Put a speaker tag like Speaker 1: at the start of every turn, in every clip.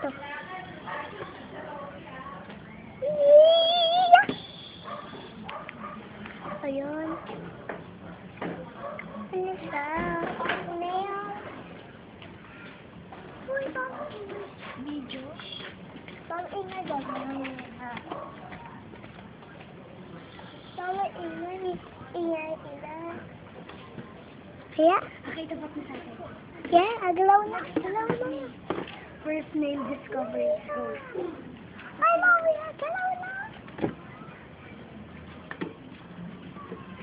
Speaker 1: to. Ayun. Ano siya? Ano yan? Uy, bakit video? Bakit ingay ba? Bakit ingay? Ingay. Kaya? Nakita ba't na sa akin? Kaya, agalaw na. First name discovery. Ay, mami, agalaw na.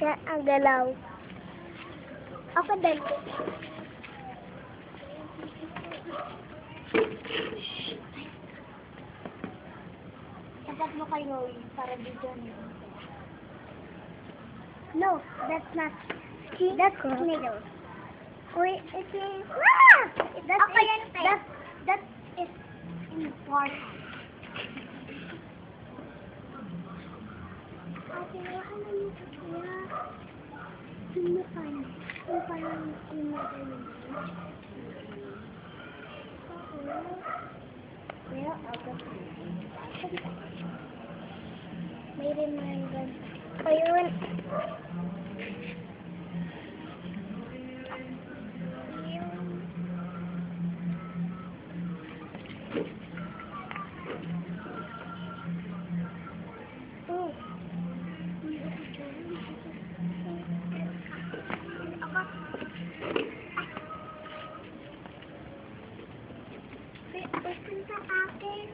Speaker 1: Kaya, agalaw. Ako din. Tapat mo kay Noe para video niyo. No, that's not. That's tomatoes. Wait, it is. That is important. Ate, wala na yung kaya. Sumapan. Yung parang sumapan. Pero, agad. May reminder. Ayun. Pagpunta sa akin.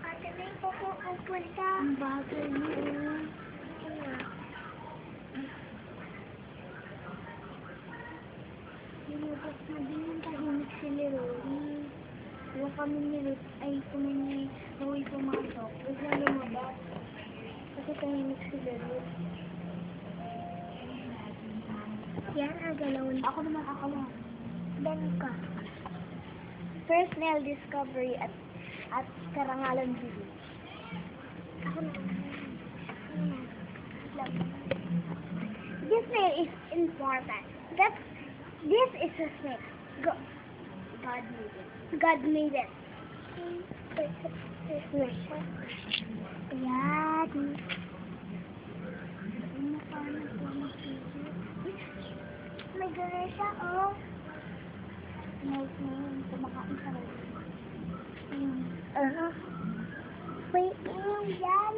Speaker 1: Ate, may pupunta. Ang bagay mo. Lumabas na din yung tahimik si Leroy. Huwag kami nilot ay kumini Leroy pumasok. Huwag na lumabas. Kasi tahimik si Leroy. Yan, agalawin. Ako naman, ako lang. Dan ka. First nail discovery at Karangalan Village. Ako naman. This nail is important. This is a snake. God made it. God made it. Ayan. May gano'n siya, oh. Nice name. Kumakain sa rin. May iyong yan.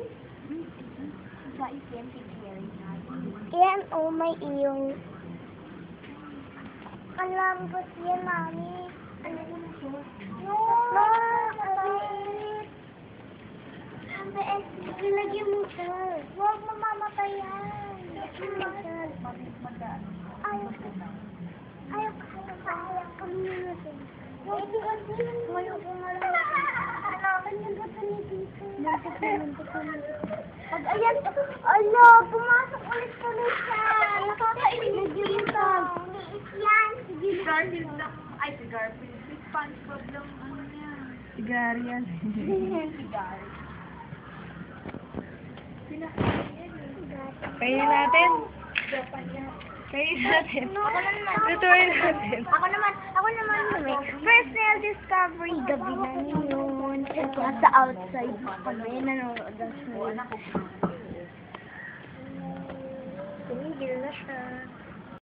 Speaker 1: Ba is yan si Jerry na? Yan, oh, may iyong. Alam ko siya, mami. Ano yun siya? No! Mabait! Mabait! Ilagyan mo siya. Huwag mamamatay yan. Ayaw ko. Ayaw ko muna siya. Ayaw ko nga lang. Alaman niya ba sa nito? Pag ayan, ala, pumasok ulit siya. Nakakainig yun ito. Yan. Garfield lang. Ay, si Garfield. Si SpongeBob lang. Ano niya? Si Gary yan. Si Gary.
Speaker 2: Kainin natin.
Speaker 1: Japan yan.
Speaker 2: Kainin natin.
Speaker 1: Ako naman.
Speaker 2: Tutuloy natin.
Speaker 1: Ako naman. First nail discovery, gabi na yun. Nasa outside kami, nanonood ng snow. Tumigil na siya.